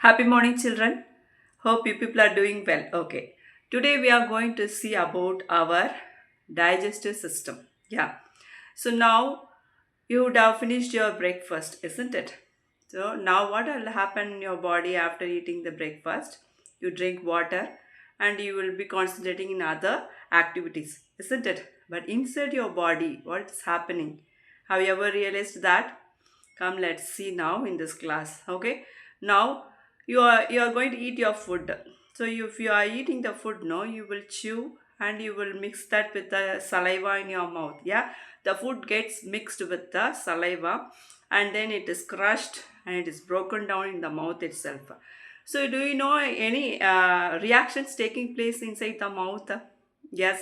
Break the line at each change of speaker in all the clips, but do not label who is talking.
Happy morning, children. Hope you people are doing well. Okay. Today we are going to see about our digestive system. Yeah. So now you would have finished your breakfast, isn't it? So now what will happen in your body after eating the breakfast? You drink water and you will be concentrating in other activities, isn't it? But inside your body, what is happening? Have you ever realized that? Come, let's see now in this class. Okay. Now you are going to eat your food. So if you are eating the food, no, you will chew and you will mix that with the saliva in your mouth. Yeah, the food gets mixed with the saliva and then it is crushed and it is broken down in the mouth itself. So do you know any reactions taking place inside the mouth? Yes,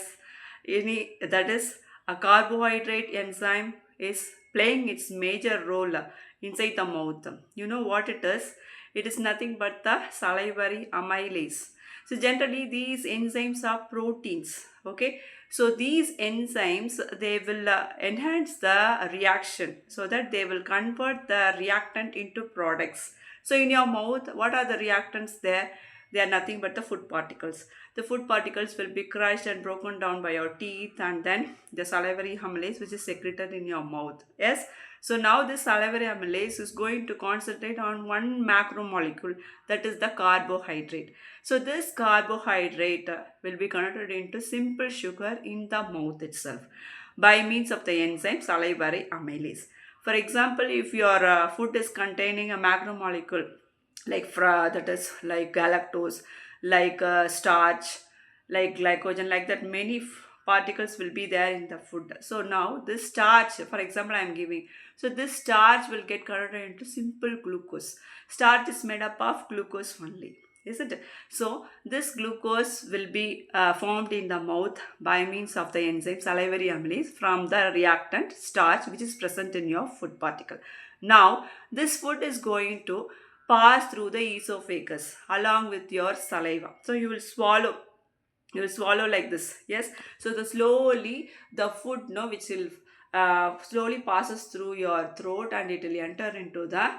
any that is a carbohydrate enzyme is playing its major role inside the mouth. You know what it is? It is nothing but the salivary amylase. So generally these enzymes are proteins. Okay. So these enzymes they will enhance the reaction so that they will convert the reactant into products. So in your mouth, what are the reactants there? They are nothing but the food particles. The food particles will be crushed and broken down by your teeth and then the salivary amylase which is secreted in your mouth. Yes. So now this salivary amylase is going to concentrate on one macromolecule, that is the carbohydrate. So this carbohydrate will be converted into simple sugar in the mouth itself by means of the enzyme salivary amylase. For example, if your food is containing a macromolecule like that is like galactose, like starch, like glycogen, like that many particles will be there in the food. So now this starch, for example, I am giving, so this starch will get converted into simple glucose. Starch is made up of glucose only, isn't it? So this glucose will be formed in the mouth by means of the enzyme salivary amylase from the reactant starch which is present in your food particle. Now this food is going to pass through the esophagus along with your saliva. So you will swallow like this. Yes. So the slowly the food no which will slowly passes through your throat and it will enter into the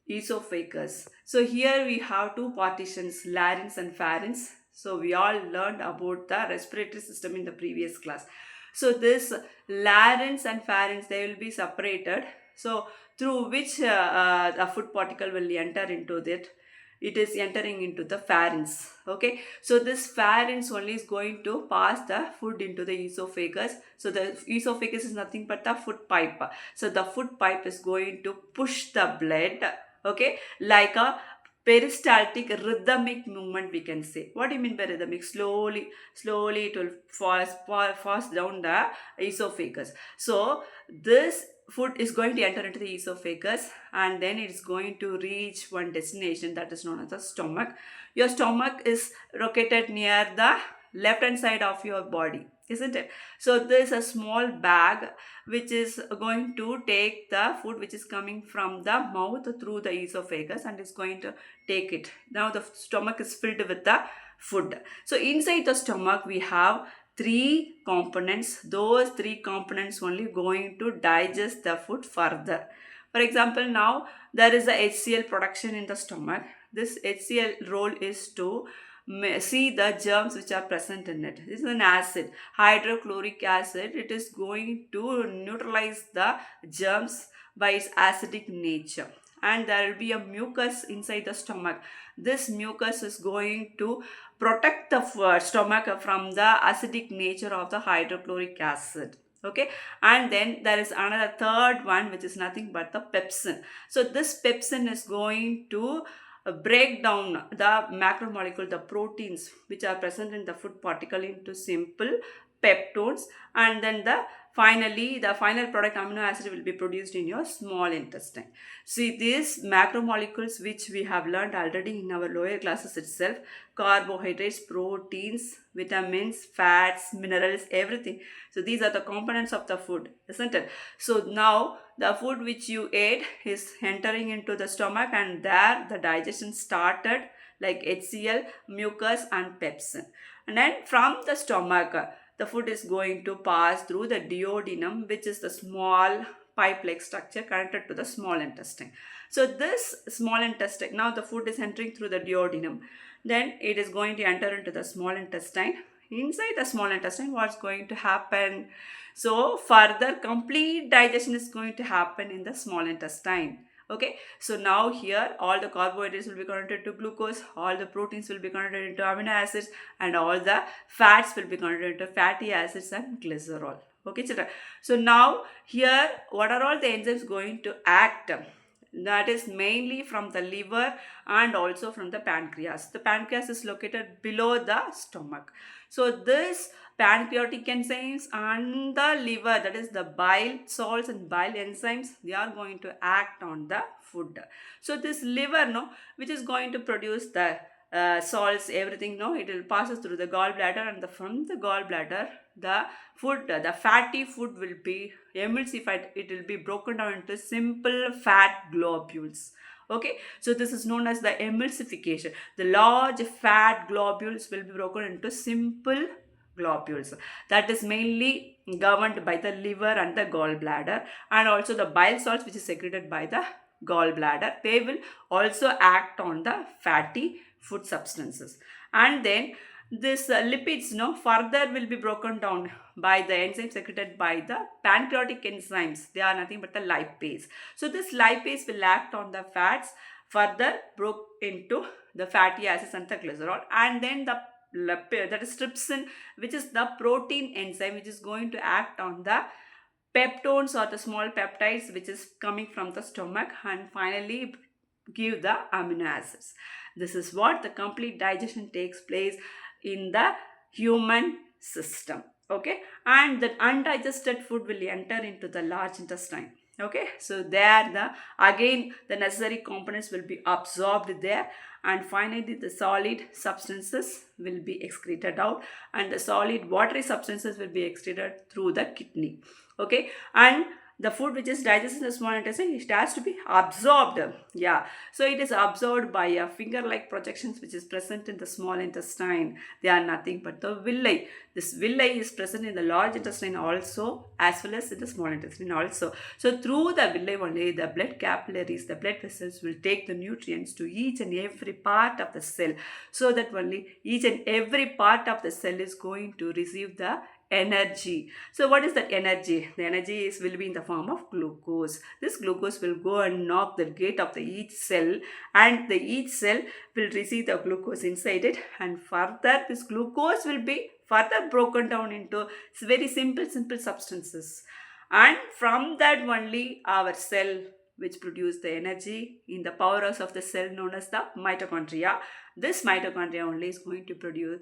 esophagus. So here we have two partitions, larynx and pharynx. So we all learned about the respiratory system in the previous class. So this larynx and pharynx, they will be separated. So through which a food particle will enter into that, it is entering into the pharynx. Okay, so this pharynx only is going to pass the food into the esophagus. So the esophagus is nothing but the food pipe. So the food pipe is going to push the blood, okay, like a peristaltic rhythmic movement, we can say. What do you mean by rhythmic? Slowly it will pass down the esophagus. So this food is going to enter into the esophagus and then it is going to reach one destination that is known as the stomach. Your stomach is located near the left hand side of your body, isn't it? So there is a small bag which is going to take the food which is coming from the mouth through the esophagus and is going to take it. Now the stomach is filled with the food. So inside the stomach we have three components. Those three components only going to digest the food further. For example, now there is a HCl production in the stomach. This HCl role is to see the germs which are present in it. This is an acid, hydrochloric acid. It is going to neutralize the germs by its acidic nature, and there will be a mucus inside the stomach. This mucus is going to protect the stomach from the acidic nature of the hydrochloric acid. Okay, and then there is another third one which is nothing but the pepsin. So this pepsin is going to break down the macromolecule, the proteins which are present in the food particle into simple peptones, and then the final product amino acid will be produced in your small intestine. See these macromolecules which we have learned already in our lower classes itself: carbohydrates, proteins, vitamins, fats, minerals, everything. So these are the components of the food, isn't it? So now the food which you ate is entering into the stomach and there the digestion started, like HCl, mucus and pepsin. And then from the stomach the food is going to pass through the duodenum, which is the small pipe-like structure connected to the small intestine. So this small intestine, now the food is entering through the duodenum. Then it is going to enter into the small intestine. Inside the small intestine, what's going to happen? So further complete digestion is going to happen in the small intestine. Okay, so now here all the carbohydrates will be converted to glucose, all the proteins will be converted into amino acids, and all the fats will be converted into fatty acids and glycerol. Okay, children. So now here, what are all the enzymes going to act? That is mainly from the liver and also from the pancreas. The pancreas is located below the stomach. So this pancreatic enzymes and the liver, that is the bile salts and bile enzymes, they are going to act on the food. So this liver, no, which is going to produce the salts, everything, no, it will passes through the gallbladder, and from the gallbladder the food, the fatty food will be emulsified. It will be broken down into simple fat globules. Okay, so this is known as the emulsification. The large fat globules will be broken into simple globules. That is mainly governed by the liver and the gallbladder, and also the bile salts which is secreted by the gallbladder. They will also act on the fatty food substances. And then this lipids, no, further will be broken down by the enzymes secreted by the pancreatic enzymes. They are nothing but the lipase. So this lipase will act on the fats, further broke into the fatty acids and the glycerol, and then the that is trypsin, which is the protein enzyme, which is going to act on the peptones or the small peptides which is coming from the stomach, and finally give the amino acids. This is what the complete digestion takes place in the human system. Okay, and the undigested food will enter into the large intestine. Okay, so there the again the necessary components will be absorbed there, and finally the solid substances will be excreted out, and the solid watery substances will be excreted through the kidney. Okay, and the food which is digested in the small intestine, it has to be absorbed. Yeah, so it is absorbed by a finger-like projections which is present in the small intestine. They are nothing but the villi. This villi is present in the large intestine also, as well as in the small intestine also. So through the villi only, the blood capillaries, the blood vessels will take the nutrients to each and every part of the cell, so that only each and every part of the cell is going to receive the energy. So what is that energy? The energy will be in the form of glucose. This glucose will go and knock the gate of the each cell, and each cell will receive the glucose inside it, and further this glucose will be further broken down into very simple substances, and from that only our cell which produce the energy in the powerhouse of the cell known as the mitochondria. This mitochondria only is going to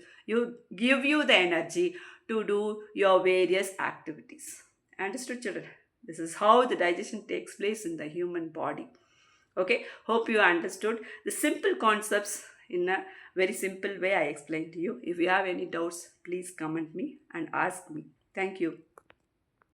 give you the energy to do your various activities. Understood, children? This is how the digestion takes place in the human body. Okay, hope you understood the simple concepts in a very simple way I explained to you. If you have any doubts, please comment me and ask me. Thank you.